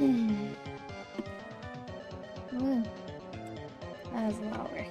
Ooh, that was a lot of work.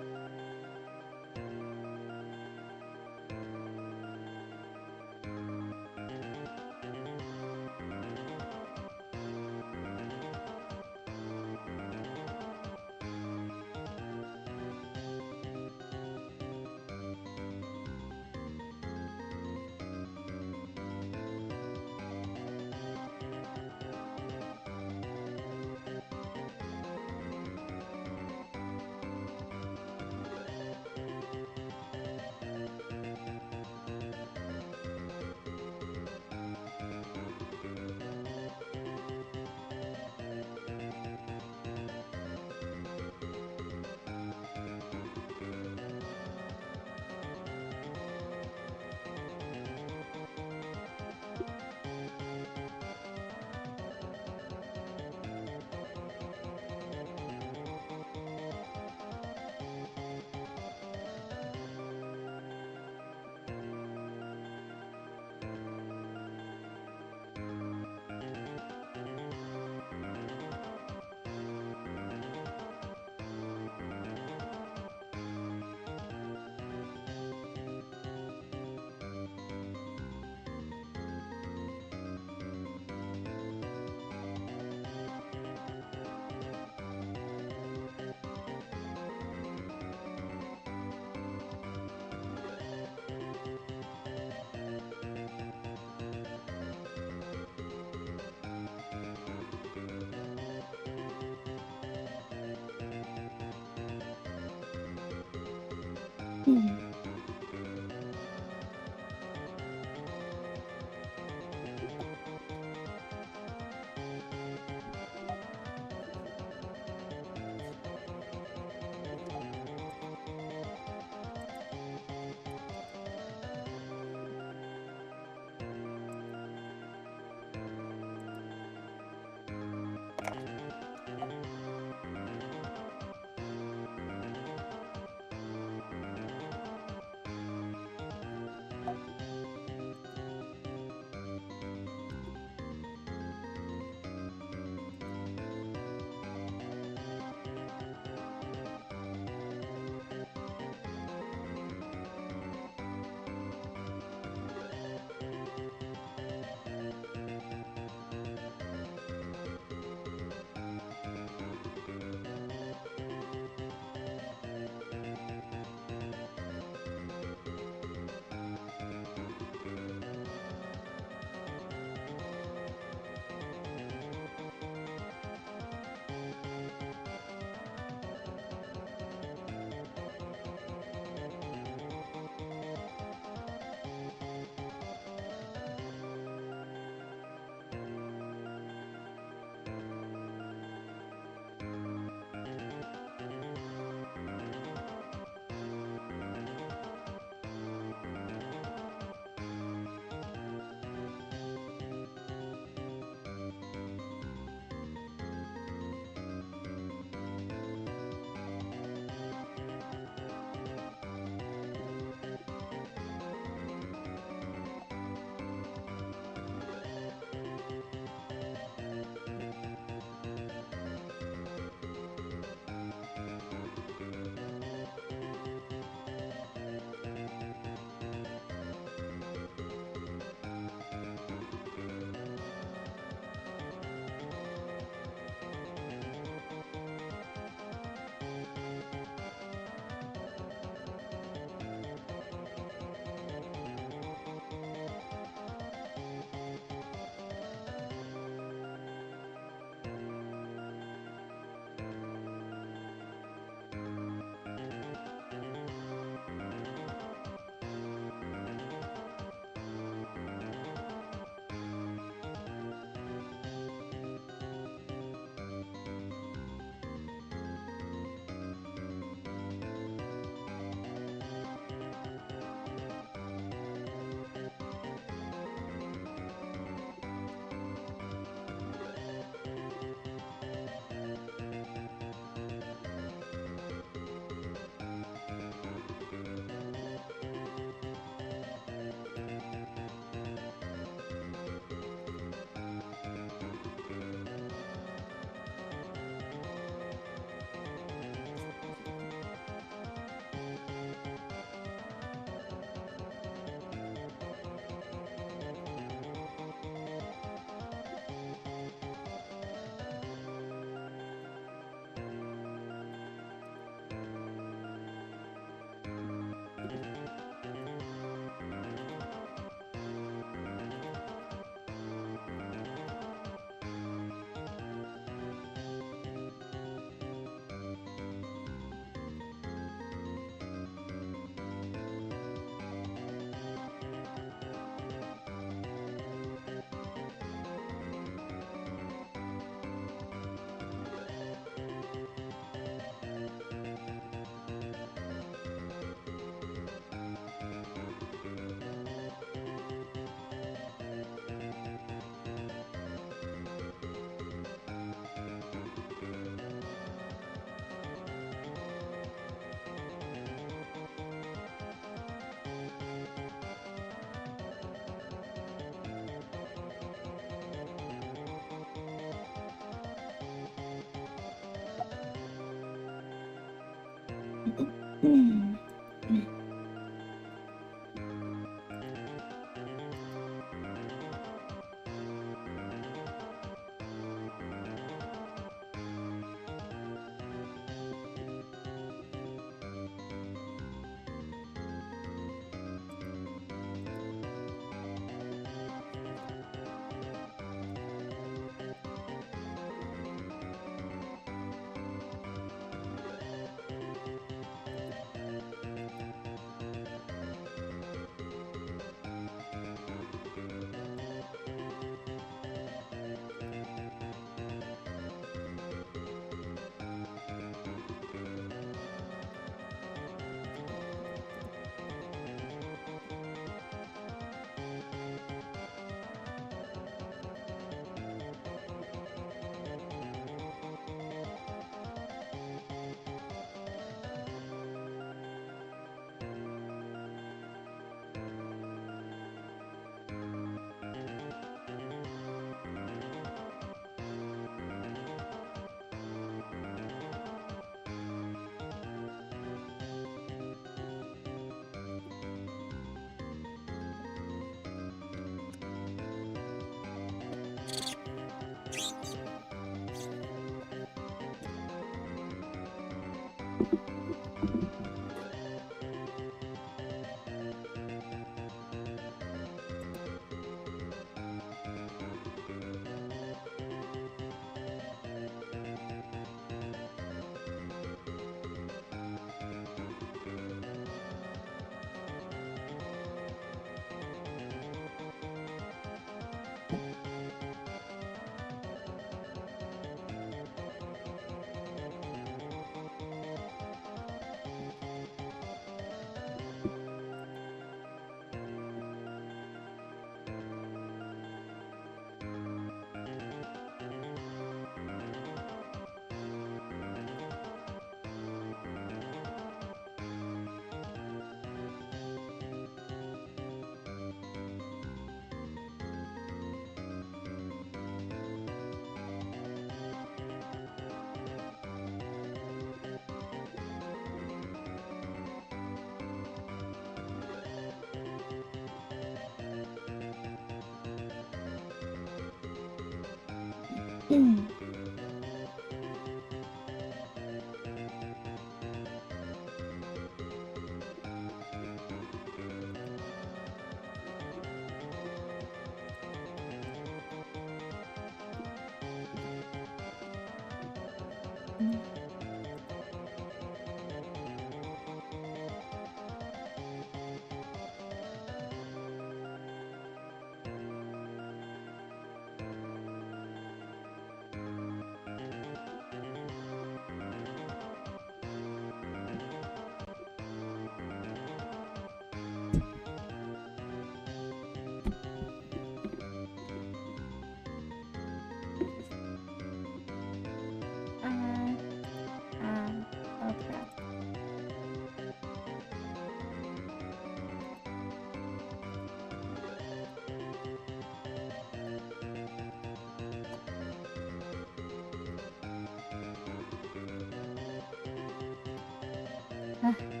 Okay.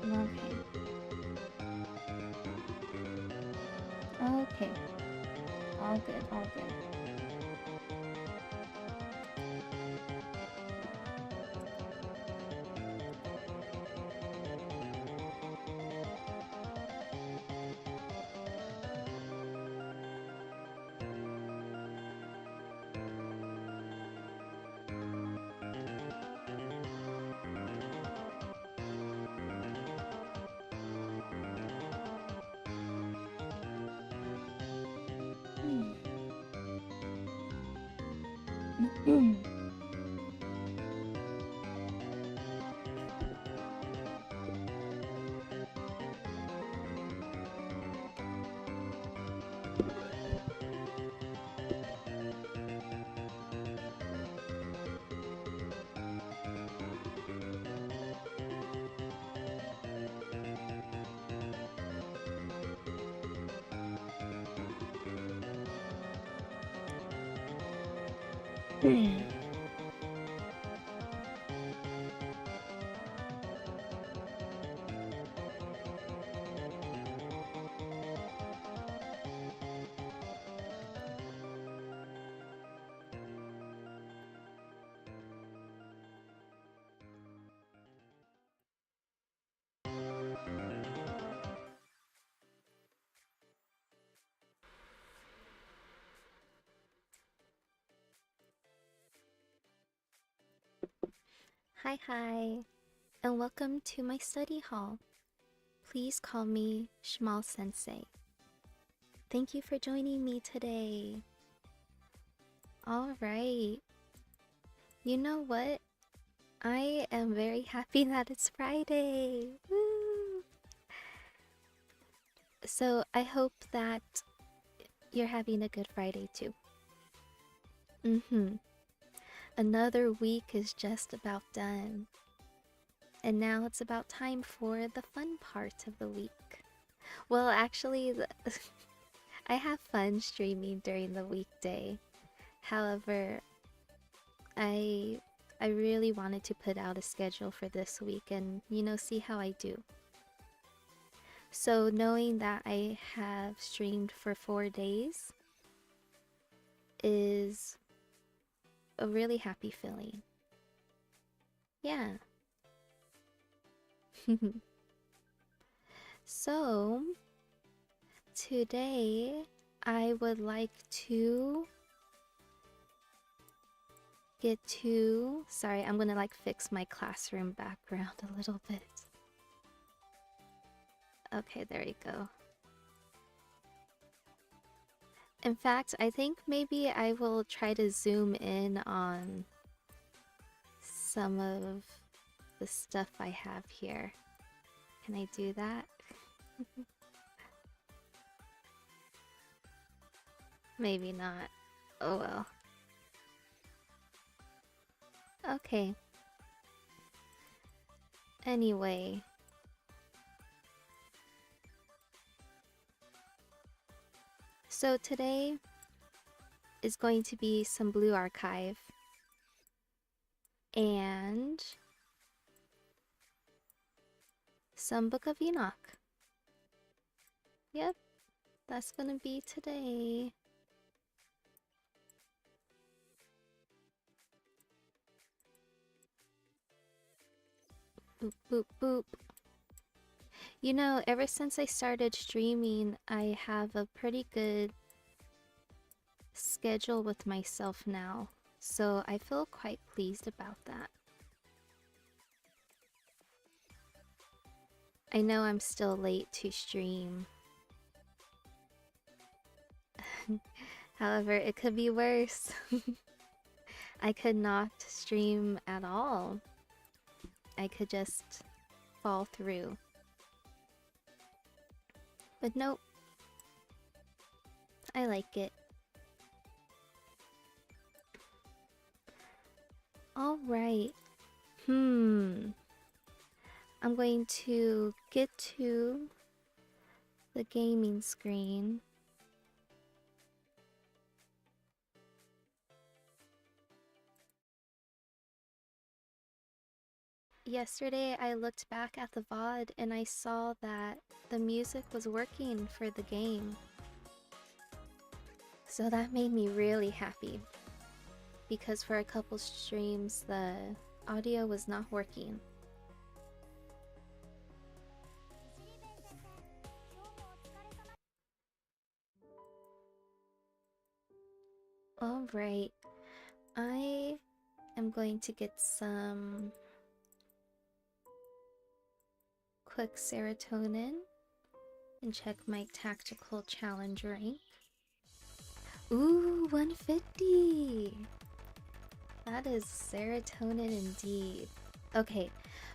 Okay. Okay. All good, all good. Hi, and welcome to my study hall. Please call me Schmal Sensei. Thank you for joining me today. Alright. You know what? I am very happy that it's Friday. Woo! So I hope that you're having a good Friday too. Another week is just about done. And now it's about time for the fun part of the week. Well, actually, I have fun streaming during the weekday. However, I really wanted to put out a schedule for this week and, see how I do. So knowing that I have streamed for 4 days is a really happy feeling. Yeah. So, today I would like to get to... Sorry, I'm gonna like fix my classroom background a little bit. Okay, there you go. In fact, I think maybe I will try to zoom in on some of the stuff I have here. Can I do that? Maybe not. Oh well. Okay. Anyway. So today is going to be some Blue Archive. And some Book of Enoch. Yep, that's gonna be today. Boop, boop, boop. You know, ever since I started streaming, I have a pretty good schedule with myself now. So I feel quite pleased about that. I know I'm still late to stream. However, it could be worse. I could not stream at all. I could just fall through. But nope. I like it. Alright. I'm going to get to the gaming screen. Yesterday I looked back at the VOD and I saw that the music was working for the game. So that made me really happy. Because for a couple streams the audio was not working. Alright, I am going to get some quick serotonin and check my tactical challenge rank. Ooh, 150! That is serotonin indeed. Okay,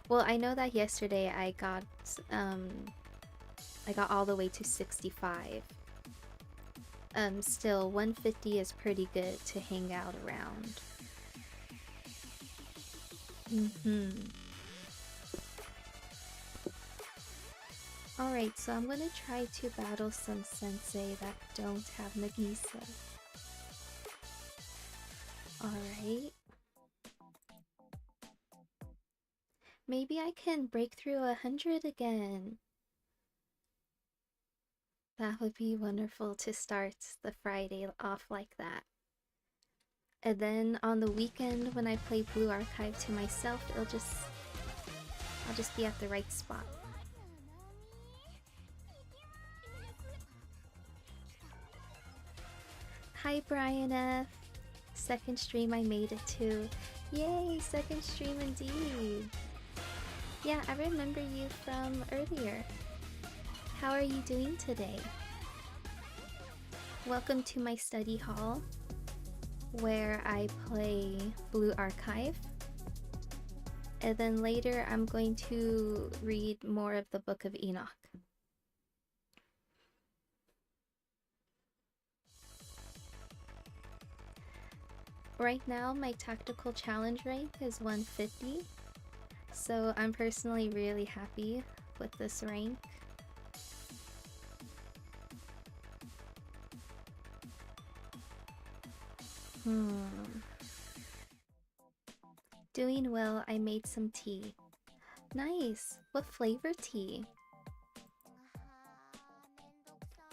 well I know that yesterday I got all the way to 65. Still 150 is pretty good to hang out around. Alright, so I'm gonna try to battle some Sensei that don't have Nagisa. Alright. Maybe I can break through 100 again. That would be wonderful to start the Friday off like that. And then on the weekend when I play Blue Archive to myself, I'll just be at the right spot. Hi Brian F. Second stream I made it to. Yay, second stream indeed. Yeah, I remember you from earlier. How are you doing today? Welcome to my study hall, where I play Blue Archive. And then later I'm going to read more of the Book of Enoch. Right now my tactical challenge rank is 150, so I'm personally really happy with this rank. Doing well, I made some tea. Nice! What flavor tea?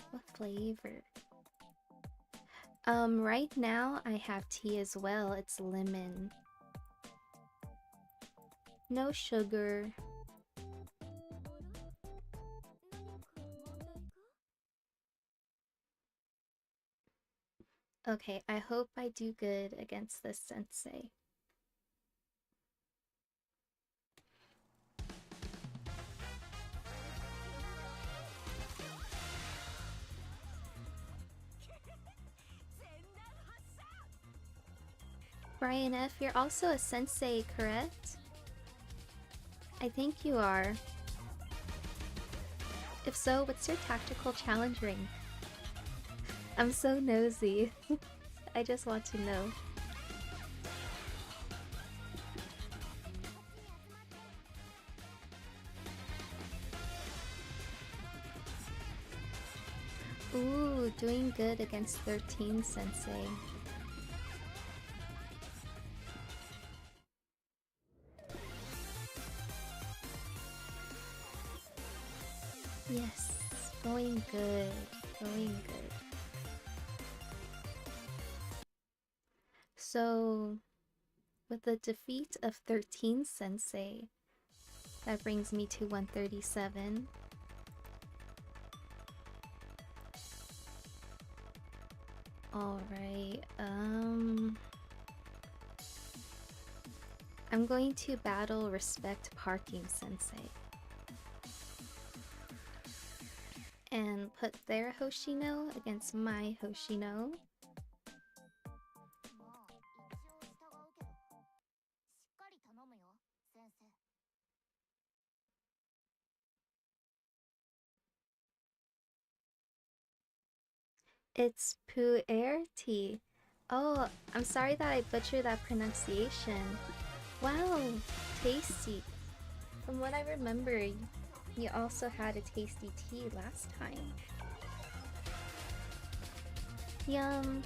What flavor? Right now I have tea as well. It's lemon. No sugar. Okay, I hope I do good against this sensei. Brian F., you're also a sensei, correct? I think you are. If so, what's your tactical challenge rank? I'm so nosy. I just want to know. Ooh, doing good against 13 Sensei. Yes, going good, going good. So, with the defeat of 13 Sensei, that brings me to 137. Alright, I'm going to battle Respect Parking Sensei. And put their Hoshino against my Hoshino. It's ᵒᶉᵃ. Oh, I'm sorry that I butchered that pronunciation. Wow, tasty. From what I remember, you also had a tasty tea last time. Yum.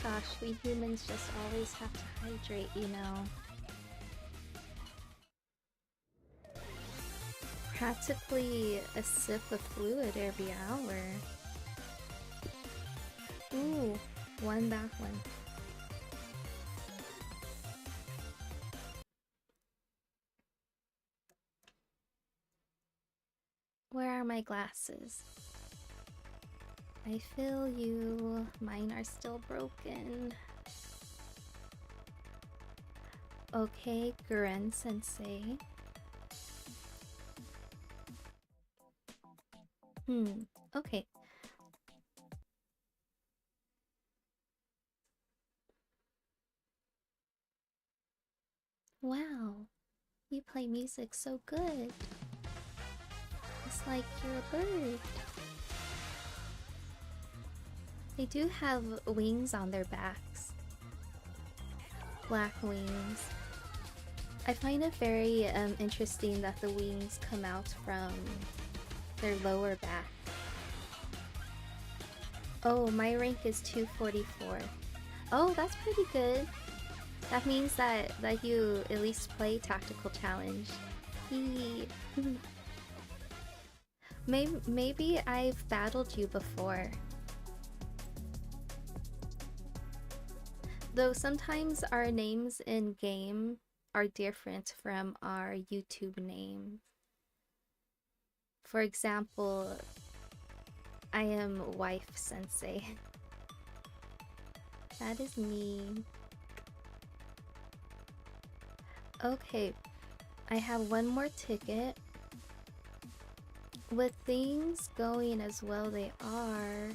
Gosh, we humans just always have to hydrate, you know. Practically a sip of fluid every hour. Ooh, won that one. Where are my glasses? I feel you. Mine are still broken. Okay, Guren Sensei. Okay. Wow, you play music so good. It's like you're a bird. They do have wings on their backs. Black wings. I find it very interesting that the wings come out from their lower back. Oh, my rank is 244. Oh, that's pretty good. That means that you at least play Tactical Challenge. Hihi. Maybe I've battled you before. Though sometimes our names in game are different from our YouTube names. For example, I am Wife Sensei. That is me. Okay, I have one more ticket. With things going as well they are,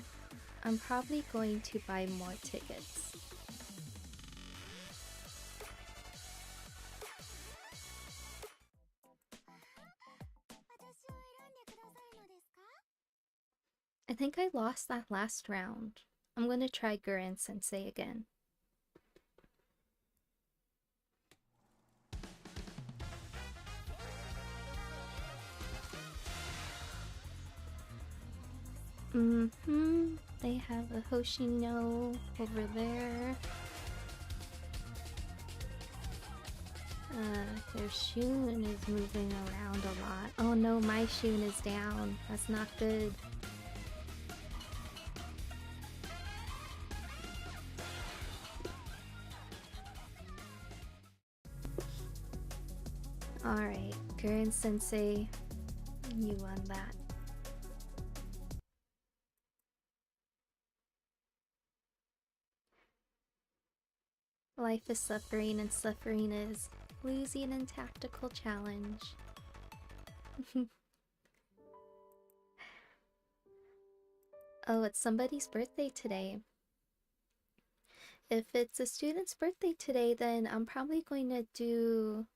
I'm probably going to buy more tickets. I think I lost that last round. I'm gonna try Guren Sensei again. They have a Hoshino over there. Their Shun is moving around a lot. Oh no, my Shun is down. That's not good. Alright, Gurren Sensei, you won that. Life is suffering and suffering is losing in tactical challenge. Oh, it's somebody's birthday today. If it's a student's birthday today, then I'm probably going to do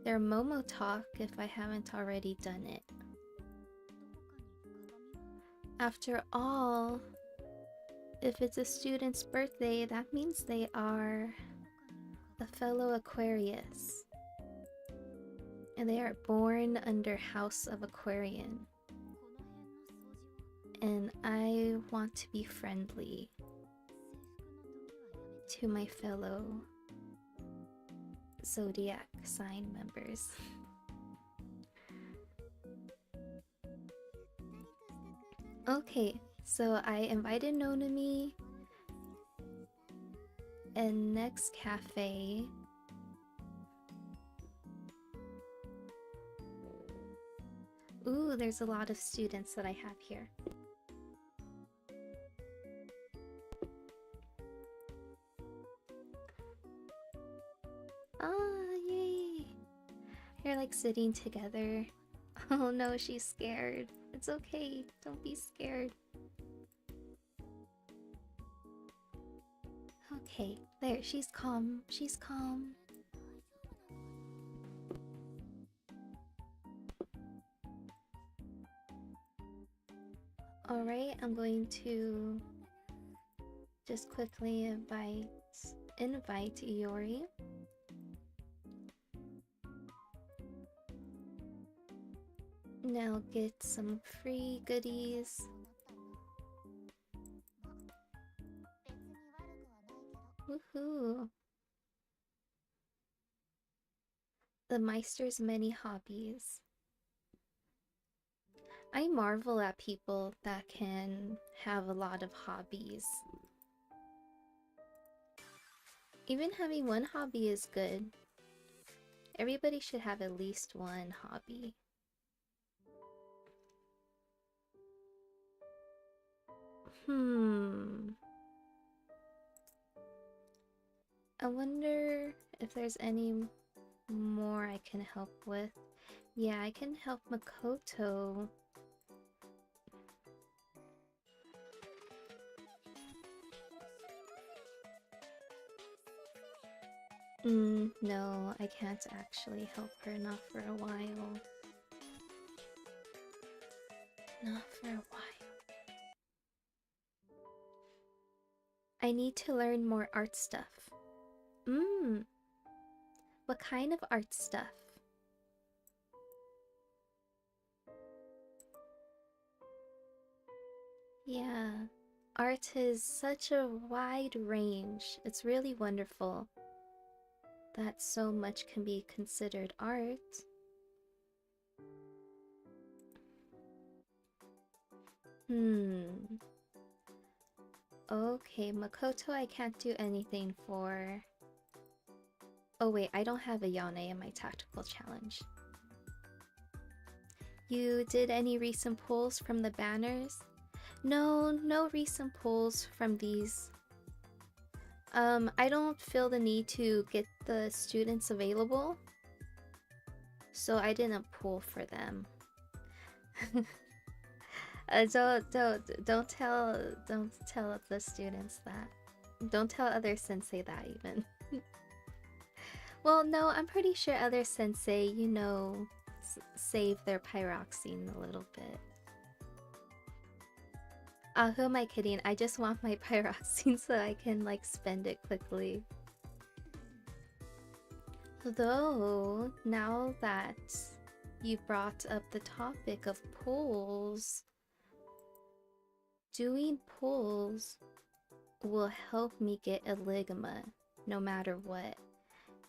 their Momo talk if I haven't already done it. After all, if it's a student's birthday, that means they are a fellow Aquarius. And they are born under House of Aquarian. And I want to be friendly to my fellow zodiac sign members. Okay, so I invited Nonami and next cafe. Ooh, there's a lot of students that I have here. Ah, yay! You're like sitting together. Oh no, she's scared. It's okay, don't be scared. Okay, there, she's calm. She's calm. Alright, I'm going to just quickly invite Iori. Now get some free goodies. Woohoo! The Meister's many hobbies. I marvel at people that can have a lot of hobbies. Even having one hobby is good. Everybody should have at least one hobby. I wonder if there's any more I can help with. Yeah, I can help Makoto. No, I can't actually help her, not for a while. Not for a while. I need to learn more art stuff. What kind of art stuff? Yeah, art is such a wide range. It's really wonderful that so much can be considered art. Okay, Makoto I can't do anything for. Oh wait, I don't have a Yane in my tactical challenge. You did any recent pulls from the banners? No, no recent pulls from these. I don't feel the need to get the students available, so I didn't pull for them. Don't tell the students that. Don't tell other sensei that even. Well, no, I'm pretty sure other sensei, you know, save their pyroxene a little bit. Who am I kidding? I just want my pyroxene so I can, like, spend it quickly. Though, now that you brought up the topic of pulls, doing pulls will help me get a ligma no matter what.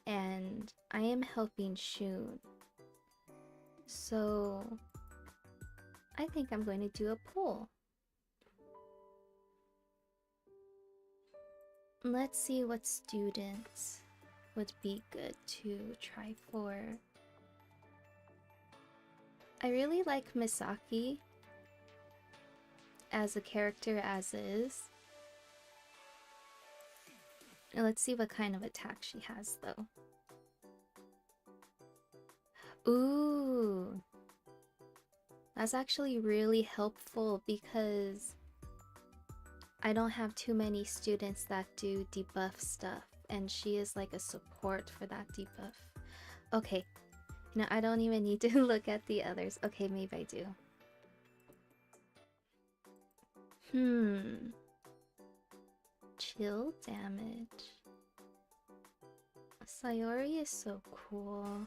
And I am helping Shun. So I think I'm going to do a pull. Let's see what students would be good to try for. I really like Misaki as a character as is. Let's see what kind of attack she has, though. Ooh. That's actually really helpful because I don't have too many students that do debuff stuff, and she is like a support for that debuff. Okay. No, I don't even need to look at the others. Okay, maybe I do. Chill damage. Sayori is so cool.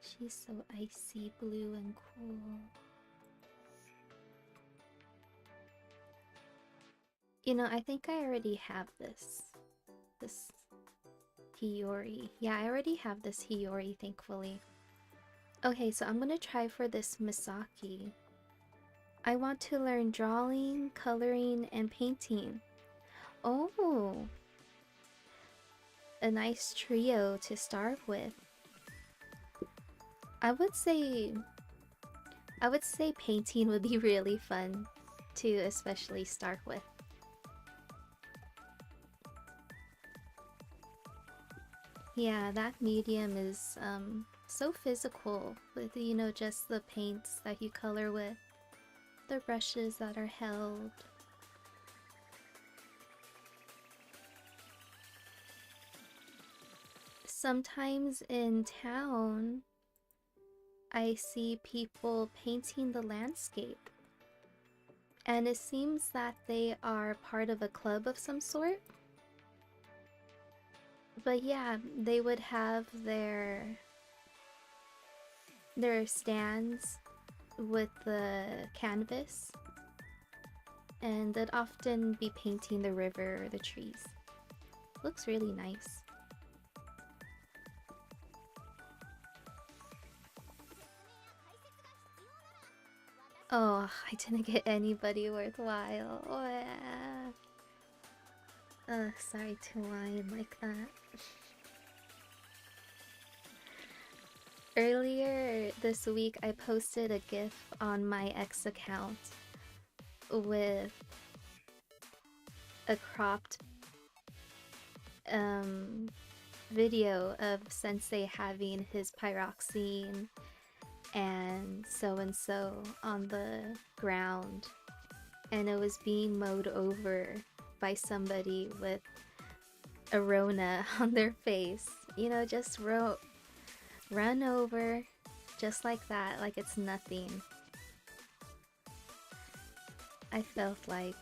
She's so icy blue and cool. You know, I think I already have this. This Hiyori. Yeah, I already have this Hiyori, thankfully. Okay, so I'm gonna try for this Misaki. I want to learn drawing, coloring, and painting. Oh! A nice trio to start with. I would say painting would be really fun to especially start with. Yeah, that medium is so physical with, you know, just the paints that you color with, the brushes that are held. Sometimes in town, I see people painting the landscape, and it seems that they are part of a club of some sort. But yeah, they would have their stands with the canvas, and they'd often be painting the river or the trees. Looks really nice. Oh, I didn't get anybody worthwhile. Sorry to whine like that. Earlier this week, I posted a GIF on my X account with a cropped video of Sensei having his pyroxene and so on the ground, and it was being mowed over by somebody with a Rona on their face. You know, just run over just like that, like it's nothing. I felt like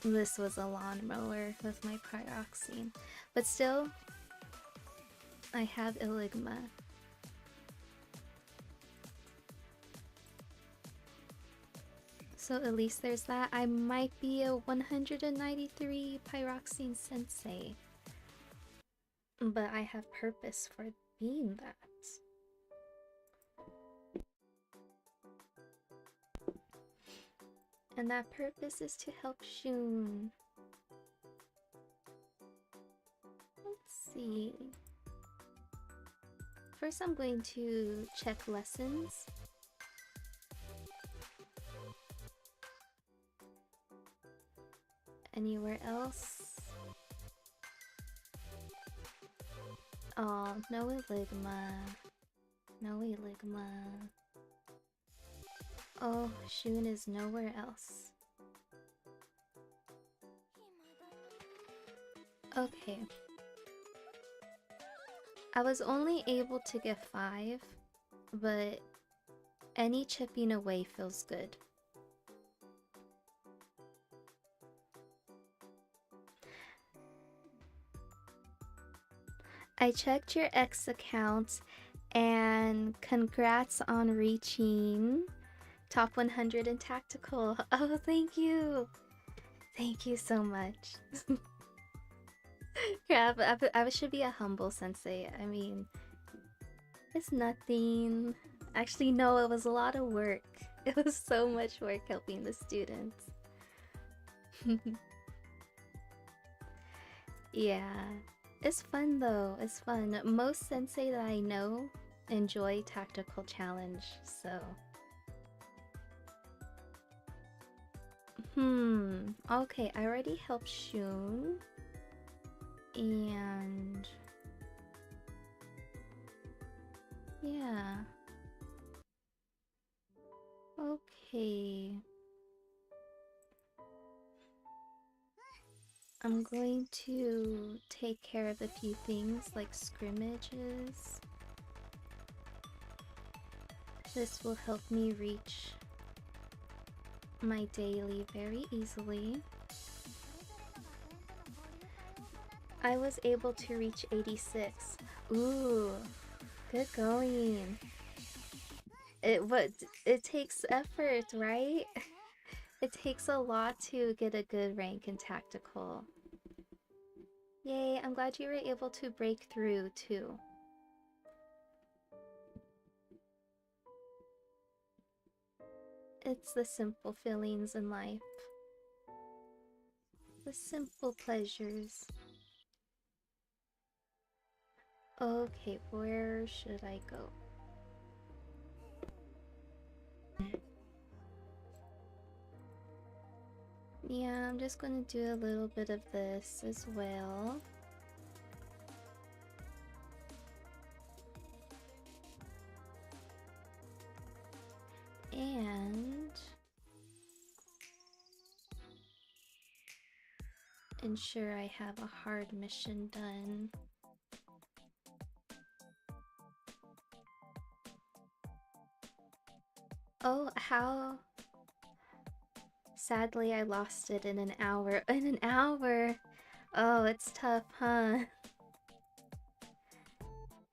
this was a lawnmower with my pyroxene, but still, I have ᵜᵃᵉ. So at least there's that. I might be a 193 pyroxene sensei, but I have purpose for being that. And that purpose is to help Shun. Let's see. First I'm going to check lessons. Anywhere else? Oh, no ᵜᵃᵉ. No ᵜᵃᵉ. Oh, Shun is nowhere else. Okay. I was only able to get 5, but any chipping away feels good. I checked your X account, and congrats on reaching top 100 in tactical. Oh, thank you. Thank you so much. Yeah, I should be a humble sensei. I mean, it's nothing. Actually, no, it was a lot of work. It was so much work helping the students. Yeah. It's fun though, it's fun. Most sensei that I know enjoy tactical challenge, so... Okay, I already helped Shun. And... yeah. Okay. I'm going to take care of a few things like scrimmages. This will help me reach my daily very easily. I was able to reach 86. Ooh, good going. It takes effort, right? It takes a lot to get a good rank in tactical. Yay, I'm glad you were able to break through too. It's the simple feelings in life. The simple pleasures. Okay, where should I go? Yeah, I'm just gonna do a little bit of this as well. And ensure I have a hard mission done. Oh, how... Sadly, I lost it in an hour. In an hour! Oh, it's tough, huh?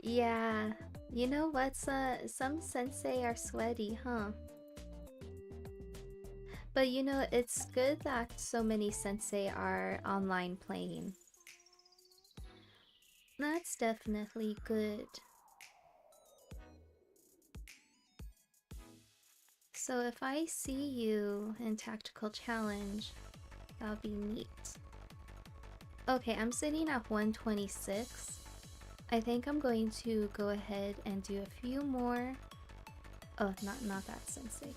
Yeah. You know what's some sensei are sweaty, huh? But you know, it's good that so many sensei are online playing. That's definitely good. So if I see you in Tactical Challenge, that'll be neat. Okay, I'm sitting at 126. I think I'm going to go ahead and do a few more. Oh, not that sensei.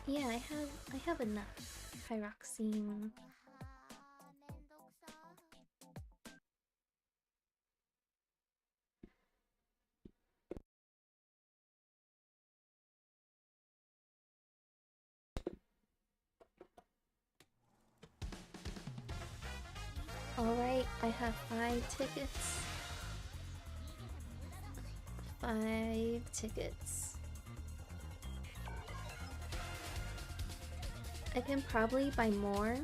Yeah, I have enough pyroxene. Alright, I have 5 tickets. 5 tickets. I can probably buy more,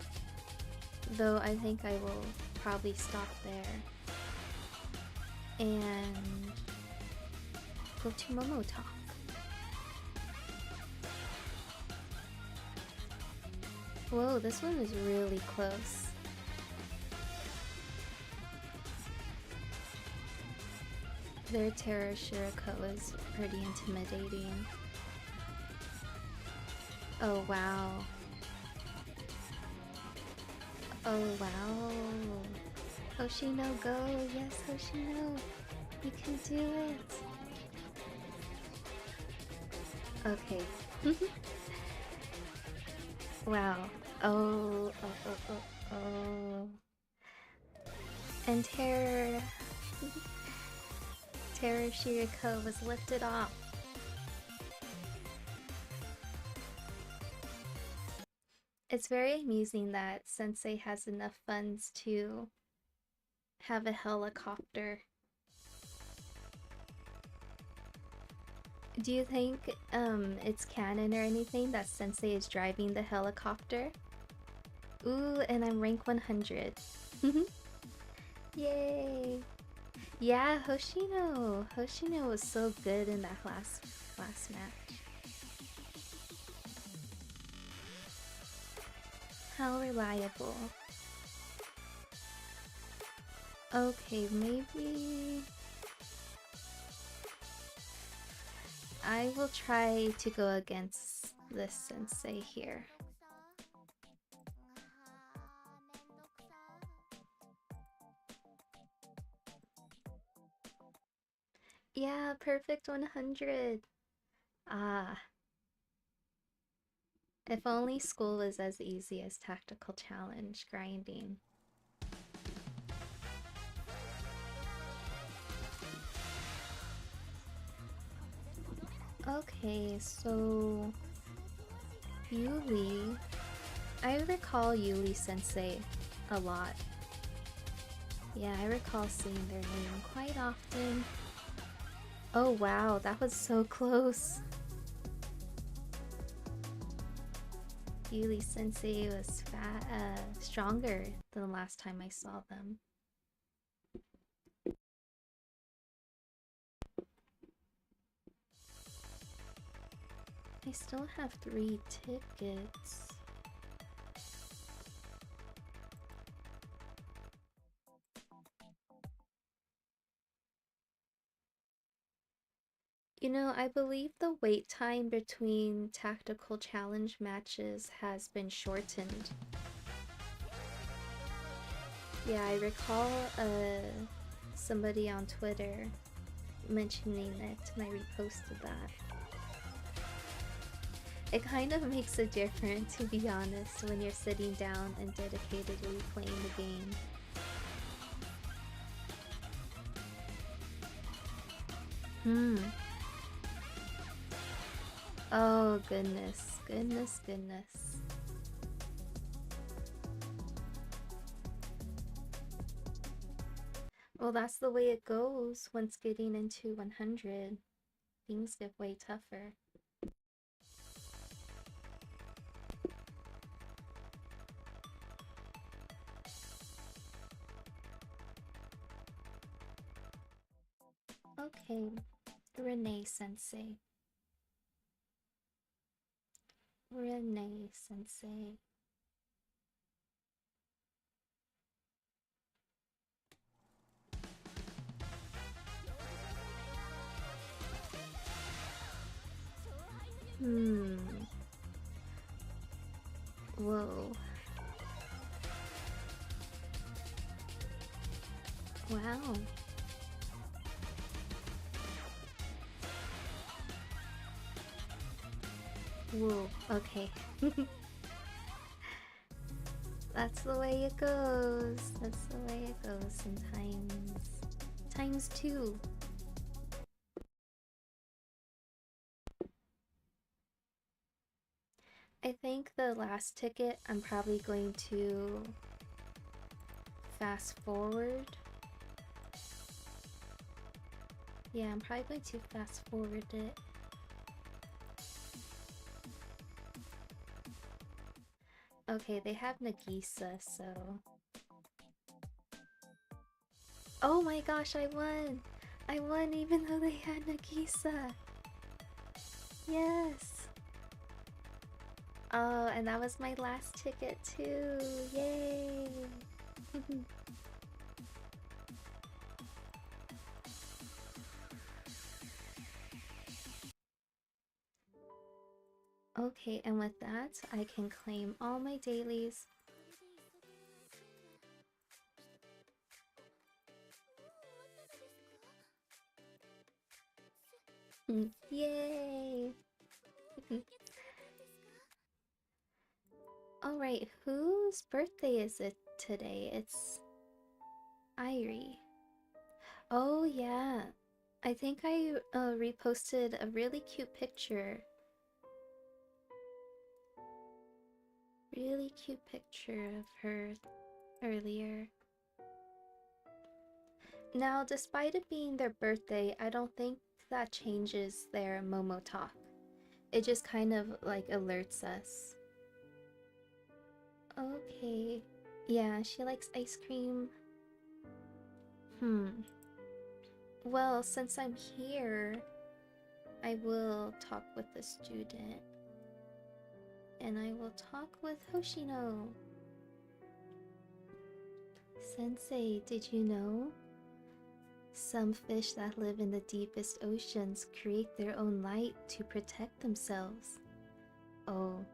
though I think I will probably stop there and go to Momo Talk. Whoa, this one is really close. Their Terror Shiriko is pretty intimidating. Oh wow. Oh wow. Hoshino, go! Yes, Hoshino! You can do it! Okay. Wow. Oh. And Terror Shiriko was lifted off. It's very amusing that Sensei has enough funds to have a helicopter. Do you think it's canon or anything that Sensei is driving the helicopter? Ooh, and I'm rank 100. Yay! Yeah, Hoshino! Hoshino was so good in that last match. How reliable. Okay, maybe... I will try to go against this sensei here. Yeah, perfect 100. Ah, if only school was as easy as tactical challenge grinding. Okay, so Yuli. I recall Yuli Sensei a lot. Yeah, I recall seeing their name quite often. Oh wow, that was so close. Yuli Sensei was stronger than the last time I saw them. I still have 3 tickets. You know, I believe the wait time between tactical challenge matches has been shortened. Yeah, I recall somebody on Twitter mentioning it, and I reposted that. It kind of makes a difference, to be honest, when you're sitting down and dedicatedly playing the game. Oh, goodness. Goodness. Well, that's the way it goes once getting into 100. Things get way tougher. Okay, ᵜᵉᵈᵦᵗ. ᵜᵉᵈᵦᵗ. Whoa. Wow. Whoa, okay. That's the way it goes. That's the way it goes sometimes. Times 2. I think the last ticket I'm probably going to fast forward. Yeah, I'm probably going to fast forward it. Okay, they have Nagisa, so... Oh my gosh, I won! I won even though they had Nagisa! Yes! Oh, and that was my last ticket too! Yay! Okay, and with that, I can claim all my dailies. Yay! Alright, whose birthday is it today? It's... Irie. Oh yeah, I think I reposted a really cute picture. Really cute picture of her earlier. Now, despite it being their birthday, I don't think that changes their Momo talk. It just kind of like alerts us. Okay. Yeah, she likes ice cream. Well, since I'm here, I will talk with the student. And I will talk with Hoshino. Sensei, did you know? Some fish that live in the deepest oceans create their own light to protect themselves. Oh,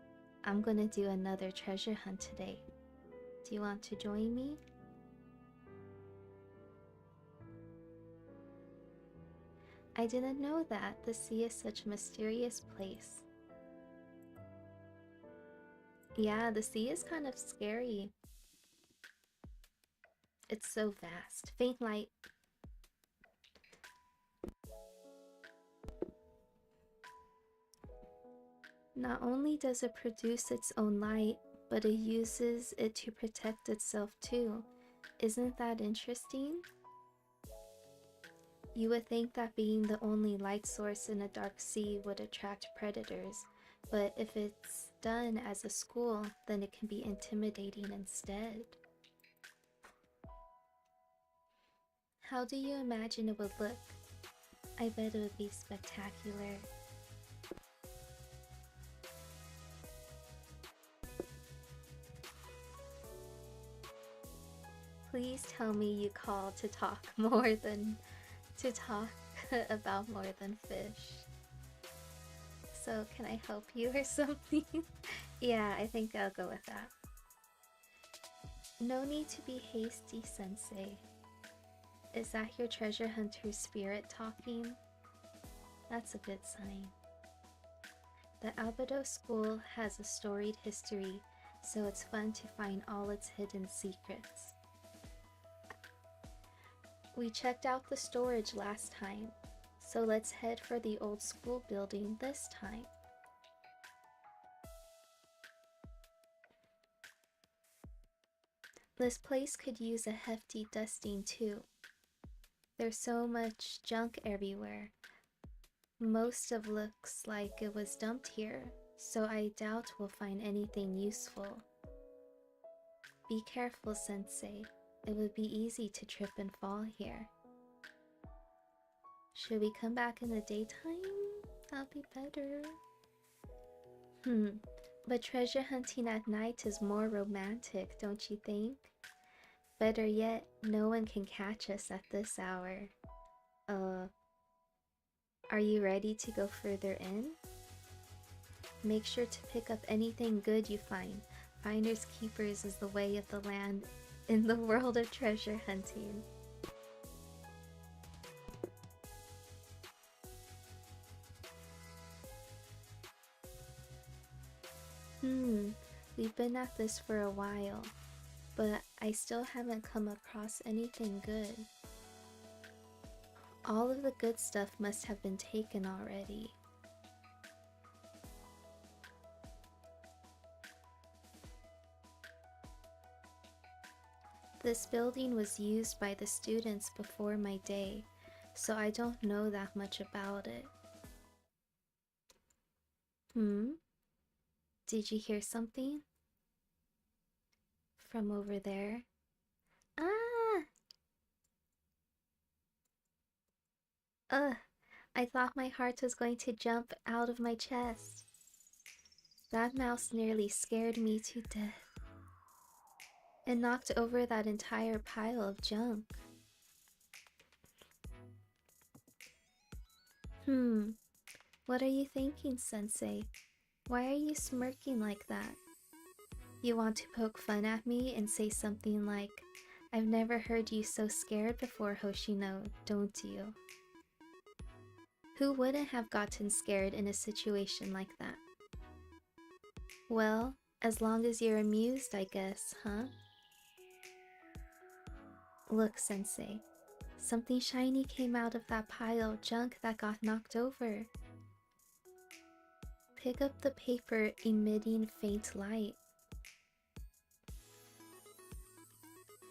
I'm gonna do another treasure hunt today. Do you want to join me? I didn't know that. The sea is such a mysterious place. Yeah, the sea is kind of scary. It's so vast. Faint light. Not only does it produce its own light, but it uses it to protect itself too. Isn't that interesting? You would think that being the only light source in a dark sea would attract predators, but if it's done as a school, then it can be intimidating instead. How do you imagine it would look? I bet it would be spectacular. Please tell me you called to talk about more than fish. So can I help you or something? Yeah, I think I'll go with that. No need to be hasty, Sensei. Is that your treasure hunter spirit talking? That's a good sign. The Albedo school has a storied history, so it's fun to find all its hidden secrets. We checked out the storage last time, so let's head for the old school building this time. This place could use a hefty dusting too. There's so much junk everywhere. Most of looks like it was dumped here, so I doubt we'll find anything useful. Be careful, Sensei. It would be easy to trip and fall here. Should we come back in the daytime? That'll be better. But treasure hunting at night is more romantic, don't you think? Better yet, no one can catch us at this hour. Are you ready to go further in? Make sure to pick up anything good you find. Finders keepers is the way of the land in the world of treasure hunting. We've been at this for a while, but I still haven't come across anything good. All of the good stuff must have been taken already. This building was used by the students before my day, so I don't know that much about it. Did you hear something? From over there? I thought my heart was going to jump out of my chest. That mouse nearly scared me to death. It knocked over that entire pile of junk. What are you thinking, Sensei? Why are you smirking like that? You want to poke fun at me and say something like, I've never heard you so scared before, Hoshino, don't you? Who wouldn't have gotten scared in a situation like that? Well, as long as you're amused, I guess, huh? Look, Sensei. Something shiny came out of that pile of junk that got knocked over. Pick up the paper emitting faint light.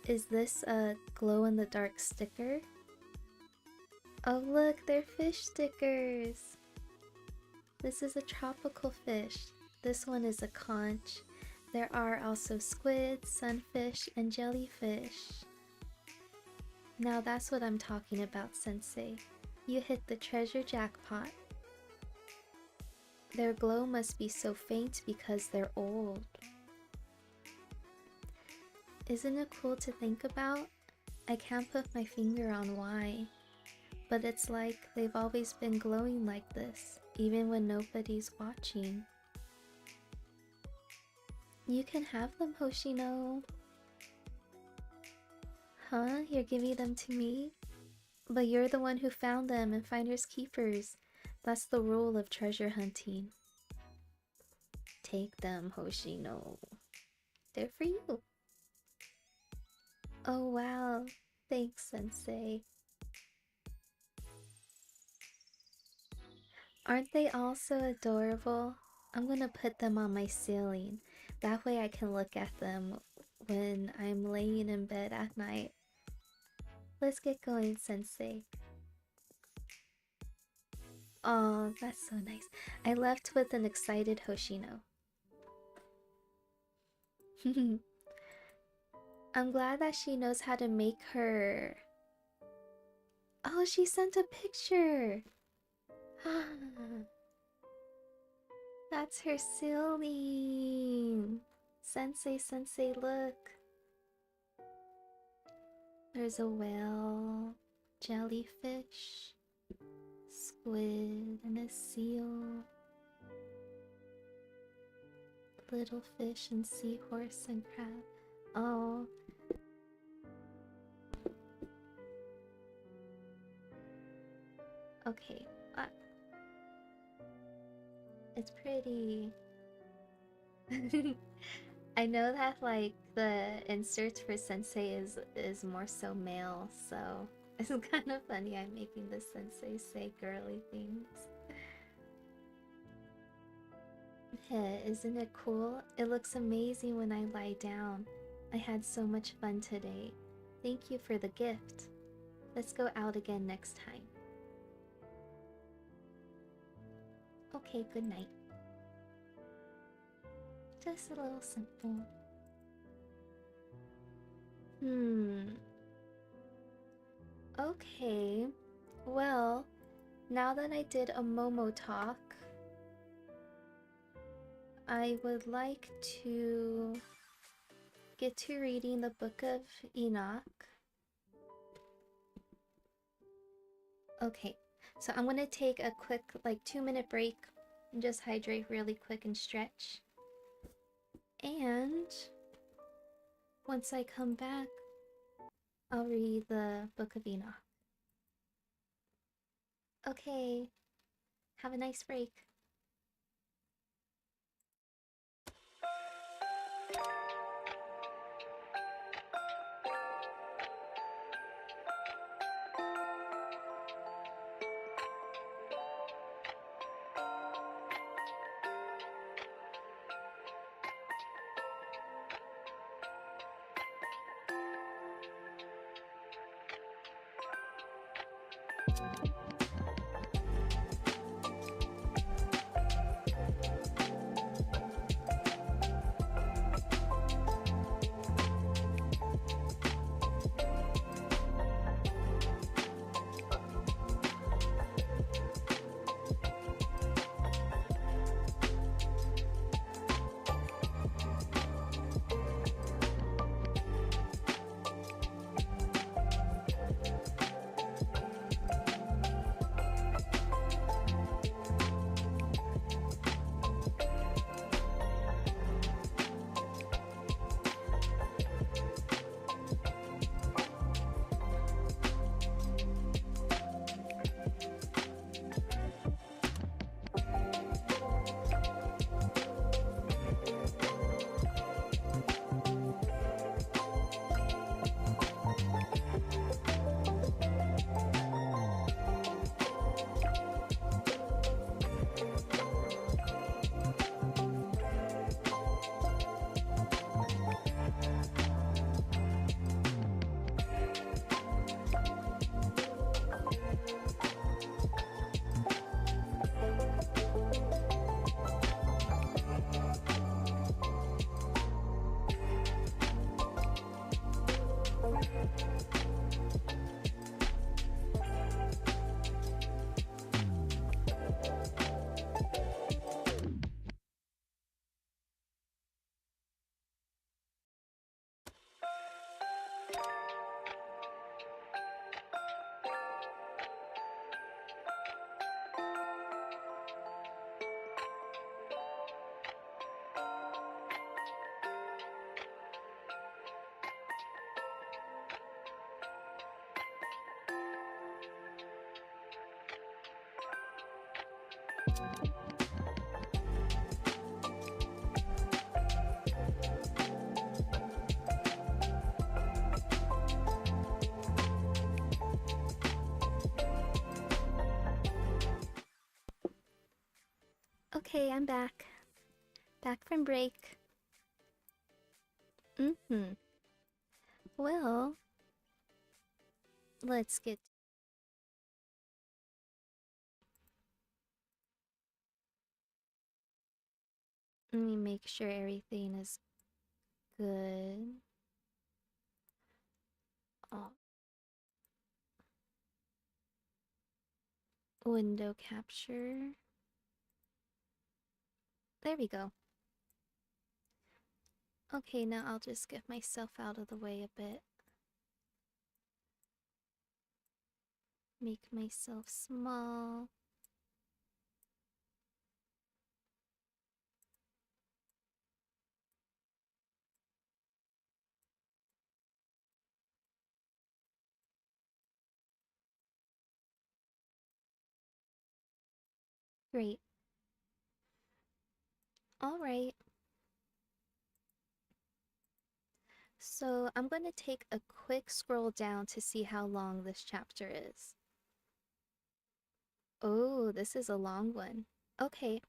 Is this a glow-in-the-dark sticker? Oh look, they're fish stickers! This is a tropical fish. This one is a conch. There are also squid, sunfish, and jellyfish. Now that's what I'm talking about, Sensei. You hit the treasure jackpot. Their glow must be so faint because they're old. Isn't it cool to think about? I can't put my finger on why, but it's like they've always been glowing like this, even when nobody's watching. You can have them, Hoshino. Huh? You're giving them to me? But you're the one who found them and finders keepers. That's the rule of treasure hunting. Take them, Hoshino. They're for you. Oh wow. Thanks, Sensei. Aren't they all so adorable? I'm gonna put them on my ceiling. That way I can look at them when I'm laying in bed at night. Let's get going, Sensei. Oh, that's so nice. I left with an excited Hoshino. I'm glad that she knows how to make her... Oh, she sent a picture! That's her ceiling! Sensei, look! There's a whale, jellyfish, squid, and a seal. Little fish and seahorse and crab. Oh. Okay. It's pretty. I know that like the inserts for Sensei is more so male, so it's kind of funny I'm making the Sensei say girly things. Hey, isn't it cool? It looks amazing when I lie down. I had so much fun today. Thank you for the gift. Let's go out again next time. Okay, good night. Just a little simple. Okay. Well, now that I did a Momo talk, I would like to get to reading the Book of Enoch. Okay, so I'm gonna take a quick, like 2-minute break and just hydrate really quick and stretch. And once I come back, I'll read the Book of Enoch. Okay, have a nice break. Okay, I'm back. Back from break. Well, let's get... Let me make sure everything is good. Oh. Window capture. There we go. Okay, now I'll just get myself out of the way a bit. Make myself small. Great. Alright. So I'm going to take a quick scroll down to see how long this chapter is. Oh, this is a long one. Okay.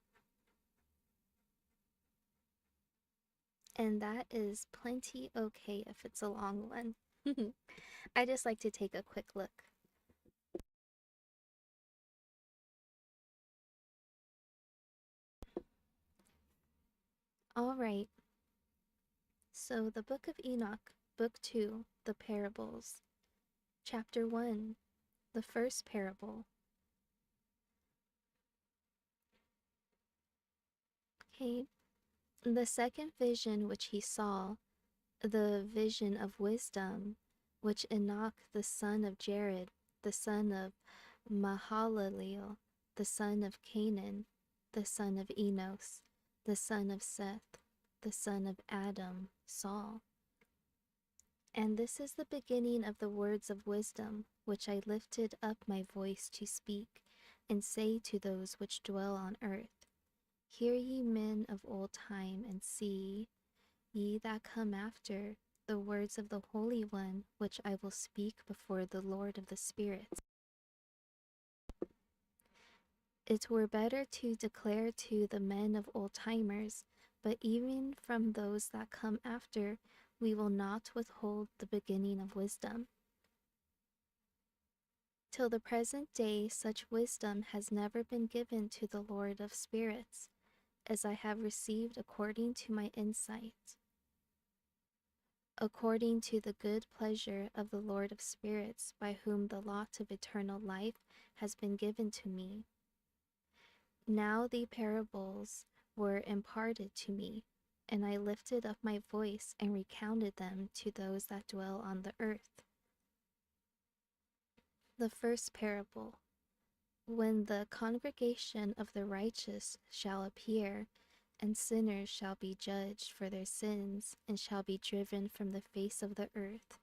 And that is plenty okay if it's a long one. I just like to take a quick look. Alright. So the Book of Enoch, Book 2, the Parables. Chapter 1, the first parable. Okay. The second vision which he saw, the vision of wisdom, which Enoch the son of Jared, the son of Mahalaleel, the son of Canaan, the son of Enos, the son of Seth, the son of Adam, saw. And this is the beginning of the words of wisdom, which I lifted up my voice to speak, and say to those which dwell on earth, Hear ye men of old time, and see, ye that come after, the words of the Holy One, which I will speak before the Lord of the spirits. It were better to declare to the men of old timers, but even from those that come after, we will not withhold the beginning of wisdom. Till the present day, such wisdom has never been given to the Lord of spirits, as I have received according to my insight, according to the good pleasure of the Lord of spirits, by whom the lot of eternal life has been given to me. Now the parables were imparted to me, and I lifted up my voice and recounted them to those that dwell on the earth. The first parable. When the congregation of the righteous shall appear, and sinners shall be judged for their sins, and shall be driven from the face of the earth.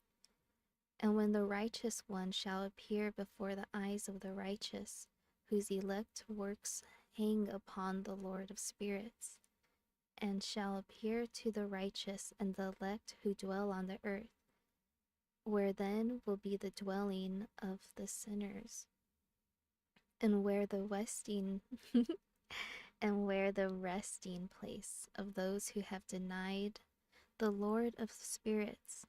And when the righteous one shall appear before the eyes of the righteous, whose elect works hang upon the Lord of spirits, and shall appear to the righteous and the elect who dwell on the earth, where then will be the dwelling of the sinners, and where the resting place of those who have denied the Lord of spirits.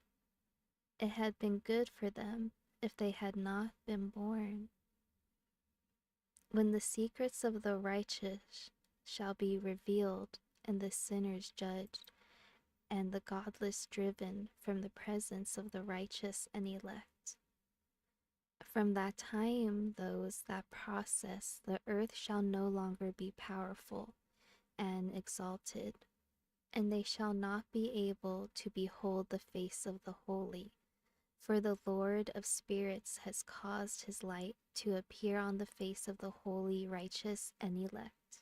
It had been good for them if they had not been born. When the secrets of the righteous shall be revealed, and the sinners judged, and the godless driven from the presence of the righteous and elect. From that time, those that process the earth shall no longer be powerful and exalted, and they shall not be able to behold the face of the holy. For the Lord of spirits has caused his light to appear on the face of the holy, righteous, and elect.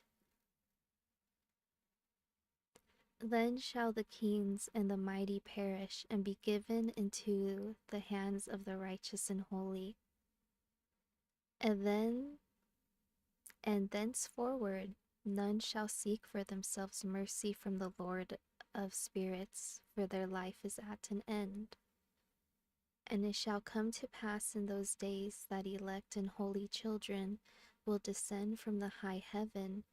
Then shall the kings and the mighty perish and be given into the hands of the righteous and holy. And And thenceforward none shall seek for themselves mercy from the Lord of spirits, for their life is at an end. And it shall come to pass in those days that elect and holy children will descend from the high heaven,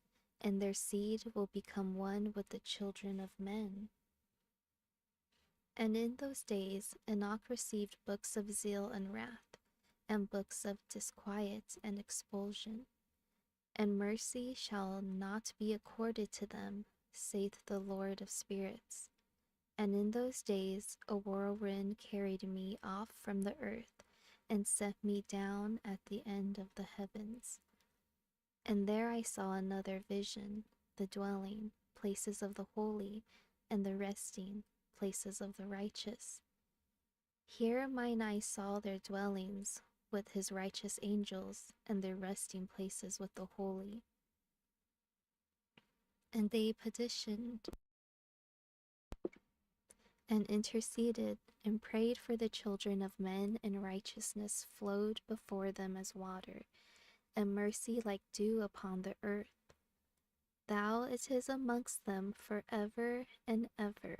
and their seed will become one with the children of men. And in those days Enoch received books of zeal and wrath, and books of disquiet and expulsion. And mercy shall not be accorded to them, saith the Lord of spirits. And in those days a whirlwind carried me off from the earth, and set me down at the end of the heavens. And there I saw another vision, the dwelling places of the holy, and the resting places of the righteous. Here mine eyes saw their dwellings with his righteous angels, and their resting places with the holy. And they petitioned and interceded and prayed for the children of men, and righteousness flowed before them as water, and mercy like dew upon the earth. Thou it is amongst them forever and ever.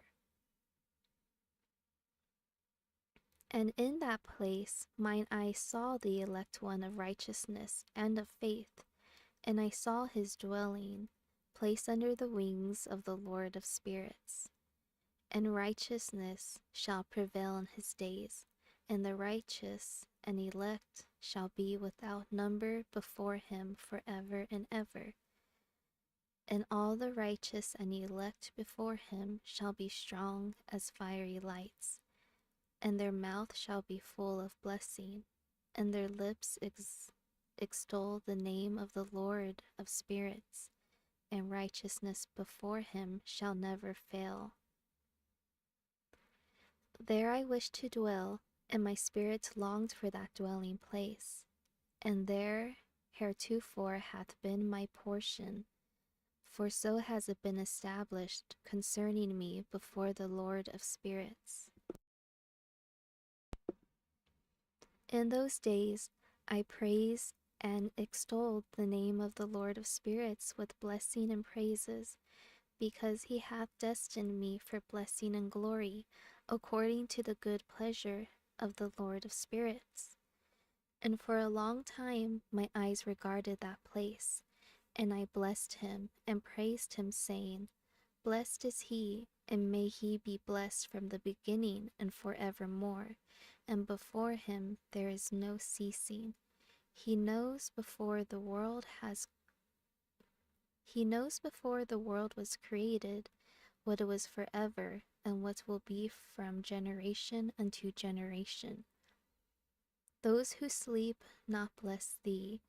And in that place mine eye saw the elect one of righteousness and of faith, and I saw his dwelling, place under the wings of the Lord of spirits. And righteousness shall prevail in his days, and the righteous and elect shall be without number before him forever and ever. And all the righteous and elect before him shall be strong as fiery lights, and their mouth shall be full of blessing, and their lips extol the name of the Lord of spirits, and righteousness before him shall never fail. There I wished to dwell, and my spirit longed for that dwelling place, and there heretofore hath been my portion, for so has it been established concerning me before the Lord of spirits. In those days I praised and extolled the name of the Lord of spirits with blessing and praises, because he hath destined me for blessing and glory, according to the good pleasure of the Lord of spirits. And for a long time my eyes regarded that place, and I blessed him and praised him, saying, Blessed is he, and may he be blessed from the beginning and forevermore, and before him there is no ceasing. He knows before the world was created, what it was forever, and what will be from generation unto generation. Those who sleep not bless thee.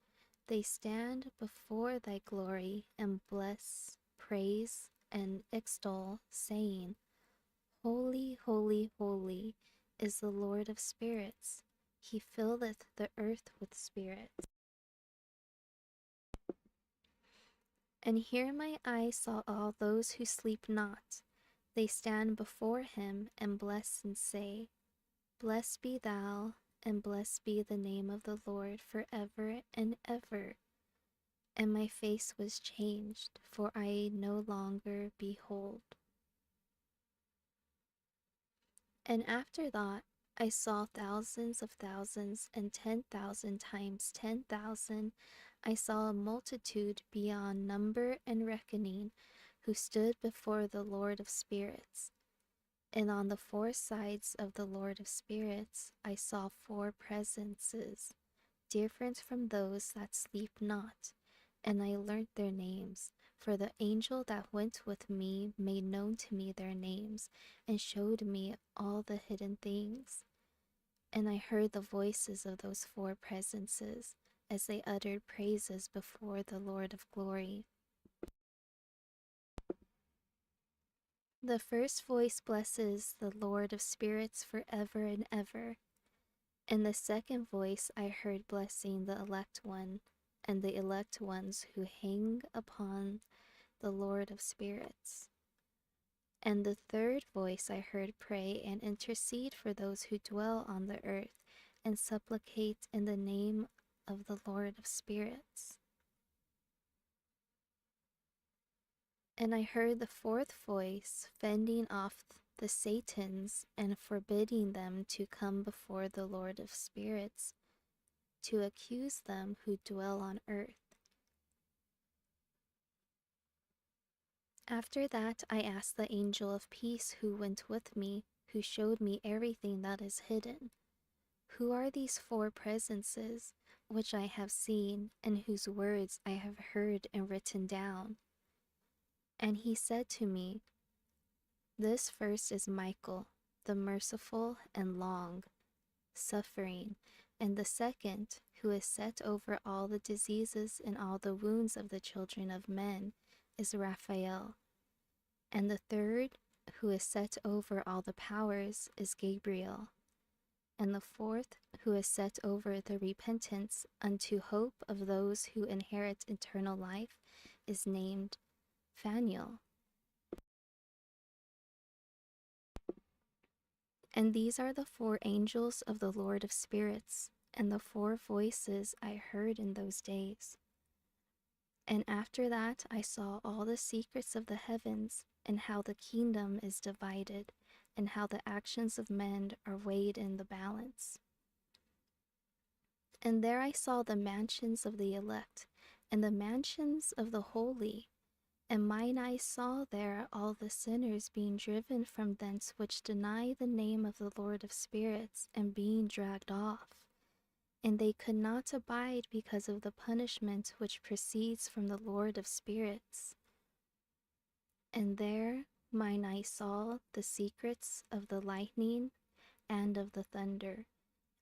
They stand before thy glory, and bless, praise, and extol, saying, Holy, holy, holy is the Lord of spirits. He filleth the earth with spirits. And here my eye saw all those who sleep not. They stand before him, and bless and say, Blessed be thou, and blessed be the name of the Lord forever and ever. And my face was changed, for I no longer behold. And after that I saw thousands of thousands, and 10,000 times 10,000. I saw a multitude beyond number and reckoning, who stood before the Lord of spirits. And on the four sides of the Lord of spirits I saw four presences, different from those that sleep not, and I learnt their names, for the angel that went with me made known to me their names, and showed me all the hidden things. And I heard the voices of those four presences, as they uttered praises before the Lord of glory. The first voice blesses the Lord of spirits forever and ever. And the second voice I heard blessing the elect one, and the elect ones who hang upon the Lord of spirits. And the third voice I heard pray and intercede for those who dwell on the earth, and supplicate in the name of the Lord of spirits. And I heard the fourth voice fending off the Satans and forbidding them to come before the Lord of Spirits to accuse them who dwell on earth. After that, I asked the angel of peace who went with me, who showed me everything that is hidden. Who are these four presences which I have seen, and whose words I have heard and written down? And he said to me, this first is Michael, the merciful and long suffering, and the second, who is set over all the diseases and all the wounds of the children of men, is Raphael. And the third, who is set over all the powers, is Gabriel. And the fourth, who is set over the repentance unto hope of those who inherit eternal life, is named Phanuel. And these are the four angels of the Lord of Spirits, and the four voices I heard in those days. And after that I saw all the secrets of the heavens, and how the kingdom is divided, and how the actions of men are weighed in the balance. And there I saw the mansions of the elect, and the mansions of the holy. And mine eyes saw there all the sinners being driven from thence which deny the name of the Lord of Spirits, and being dragged off. And they could not abide because of the punishment which proceeds from the Lord of Spirits. And there mine eyes saw the secrets of the lightning and of the thunder,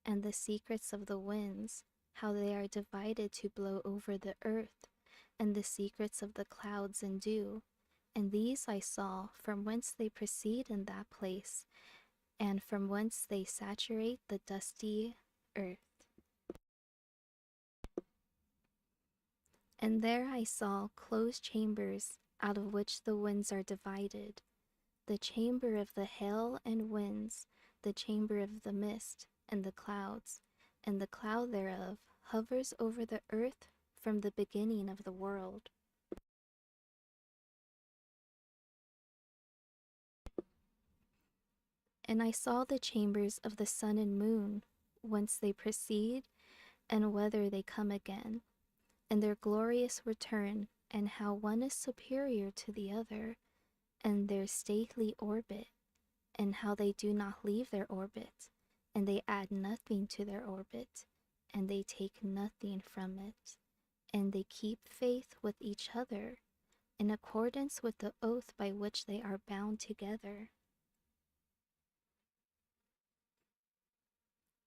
and the secrets of the winds, how they are divided to blow over the earth, and the secrets of the clouds and dew. And these I saw from whence they proceed in that place, and from whence they saturate the dusty earth. And there I saw closed chambers, out of which the winds are divided, the chamber of the hail and winds, the chamber of the mist and the clouds, and the cloud thereof hovers over the earth from the beginning of the world. And I saw the chambers of the sun and moon, whence they proceed, and whether they come again, and their glorious return, and how one is superior to the other, and their stately orbit, and how they do not leave their orbit, and they add nothing to their orbit, and they take nothing from it, and they keep faith with each other, in accordance with the oath by which they are bound together.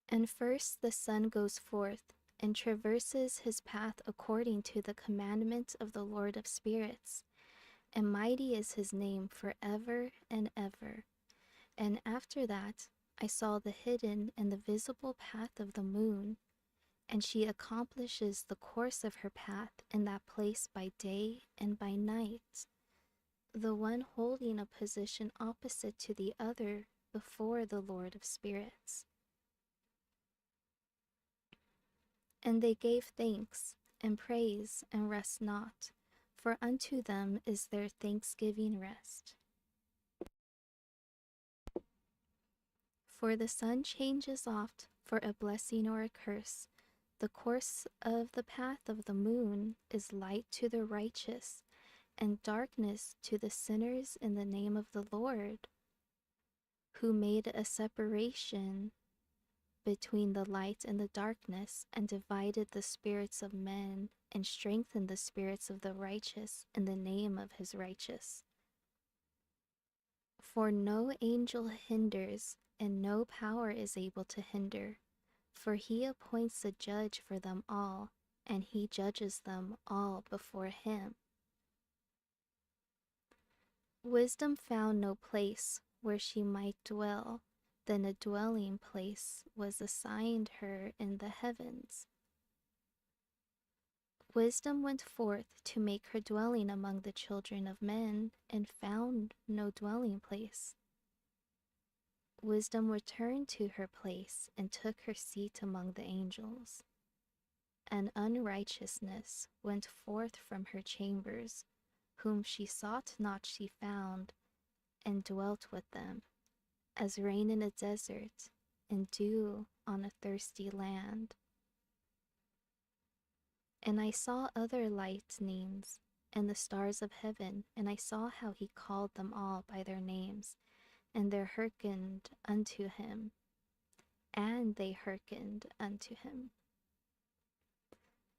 And first the sun goes forth, and traverses his path according to the commandment of the Lord of Spirits, and mighty is his name forever and ever. And after that I saw the hidden and the visible path of the moon, and she accomplishes the course of her path in that place by day and by night, the one holding a position opposite to the other before the Lord of Spirits. And they gave thanks and praise and rest not, for unto them is their thanksgiving rest. For the sun changes oft for a blessing or a curse. The course of the path of the moon is light to the righteous, and darkness to the sinners in the name of the Lord, who made a separation between the light and the darkness, and divided the spirits of men, and strengthened the spirits of the righteous in the name of his righteous. For no angel hinders, and no power is able to hinder, for he appoints a judge for them all, and he judges them all before him. Wisdom found no place where she might dwell, then a dwelling place was assigned her in the heavens. Wisdom went forth to make her dwelling among the children of men, and found no dwelling place. Wisdom returned to her place, and took her seat among the angels. And unrighteousness went forth from her chambers, whom she sought not she found, and dwelt with them, as rain in a desert, and dew on a thirsty land. And I saw other lightnings, and the stars of heaven, and I saw how he called them all by their names, and they hearkened unto him, and they hearkened unto him.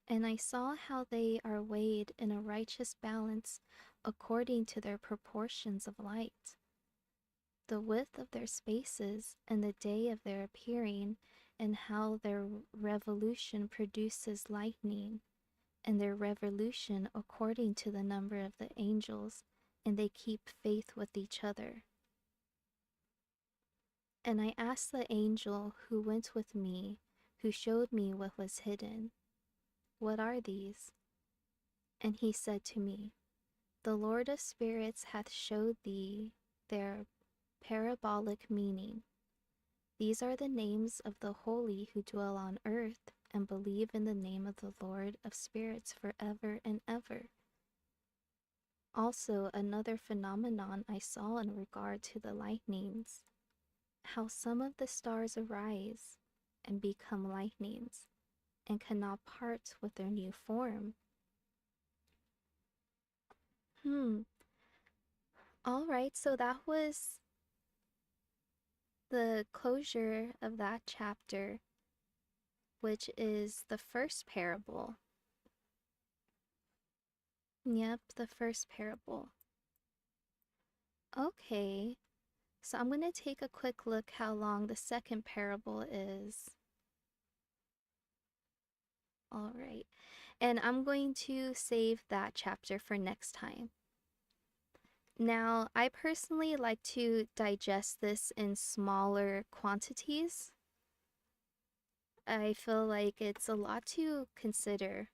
And I saw how they are weighed in a righteous balance according to their proportions of light. The width of their spaces, and the day of their appearing, and how their revolution produces lightning, and their revolution according to the number of the angels, and they keep faith with each other. And I asked the angel who went with me, who showed me what was hidden, what are these? And he said to me, the Lord of spirits hath showed thee their parabolic meaning. These are the names of the holy who dwell on earth and believe in the name of the Lord of spirits forever and ever. Also, another phenomenon I saw in regard to the lightnings, how some of the stars arise and become lightnings, and cannot part with their new form. Alright, so that was the closure of that chapter, which is the first parable. Yep, the first parable. Okay, so I'm going to take a quick look how long the second parable is. Alright, and I'm going to save that chapter for next time. Now, I personally like to digest this in smaller quantities. I feel like it's a lot to consider.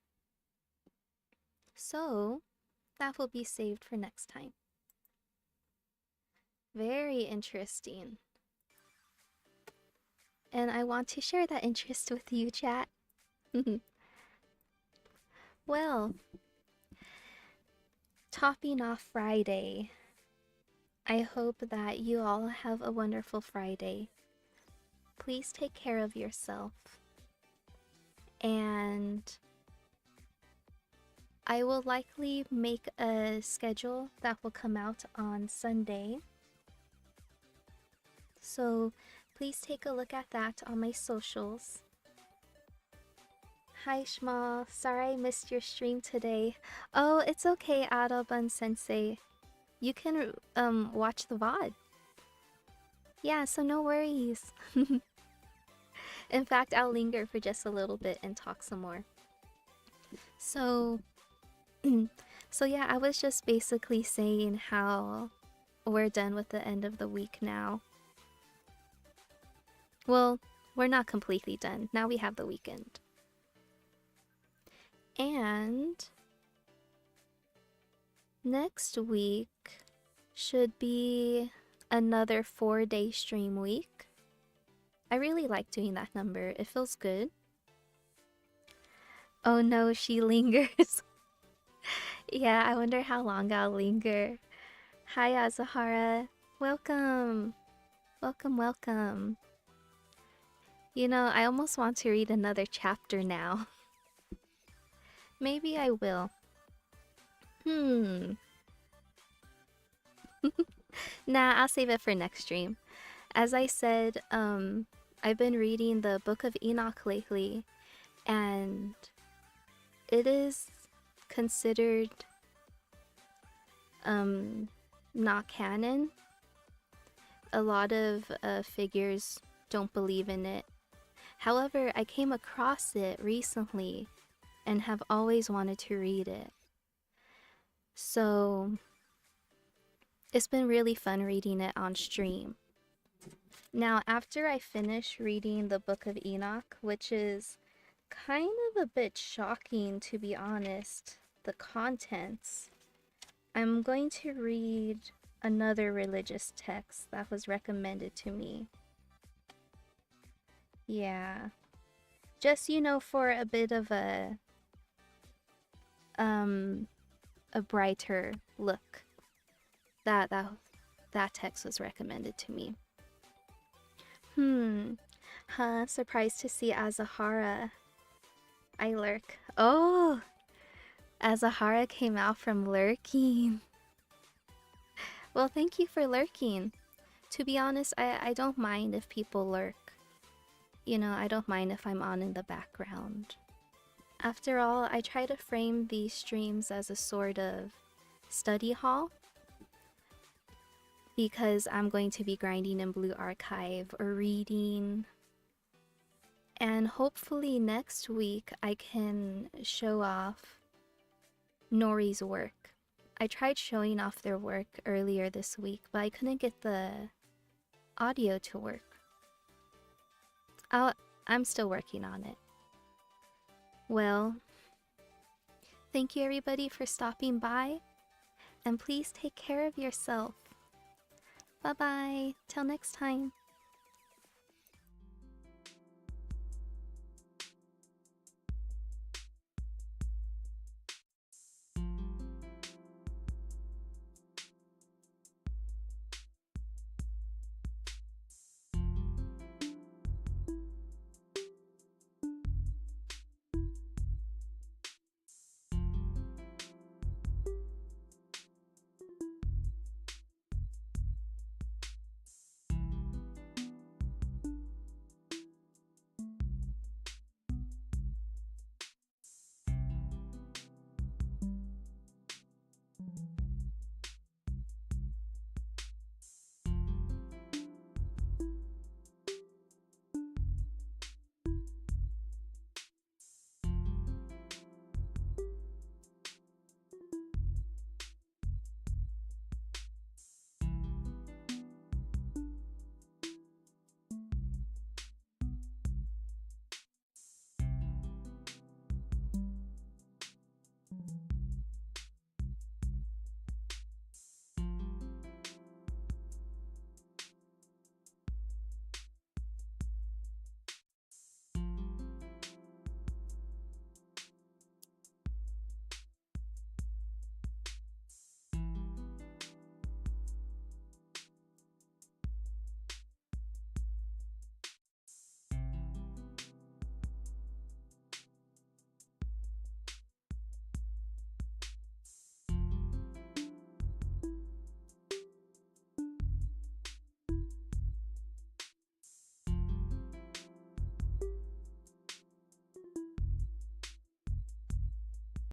So, that will be saved for next time. Very interesting. And I want to share that interest with you, chat. Well, topping off Friday, I hope that you all have a wonderful Friday. Please take care of yourself. And I will likely make a schedule that will come out on Sunday. So please take a look at that on my socials. Hi Schmal, sorry I missed your stream today. Oh, it's okay, ᵜᵉᵈᶦᵗ Sensei. You can watch the VOD. Yeah, so no worries. In fact, I'll linger for just a little bit and talk some more. So yeah, I was just basically saying how we're done with the end of the week now. Well, we're not completely done. Now we have the weekend. And next week should be another 4-day stream week. I really like doing that number. It feels good. Oh no, she lingers. Yeah, I wonder how long I'll linger. Hi Azahara. Welcome. Welcome, welcome. You know, I almost want to read another chapter now. Maybe I will. Nah, I'll save it for next stream. As I said, I've been reading the Book of Enoch lately, and it is considered not canon. A lot of figures don't believe in it. However, I came across it recently and have always wanted to read it. So it's been really fun reading it on stream. Now, after I finish reading the Book of Enoch, which is kind of a bit shocking to be honest, the contents, I'm going to read another religious text that was recommended to me. Yeah. Just, you know, for a bit of a a brighter look. That text was recommended to me. Surprised to see Azahara. I lurk. Oh! Azahara came out from lurking. Well, thank you for lurking. To be honest, I don't mind if people lurk. You know, I don't mind if I'm on in the background. After all, I try to frame these streams as a sort of study hall, because I'm going to be grinding in Blue Archive or reading. And hopefully next week I can show off Nori's work. I tried showing off their work earlier this week, but I couldn't get the audio to work. I'm still working on it. Well, thank you everybody for stopping by, and please take care of yourself. Bye bye, till next time.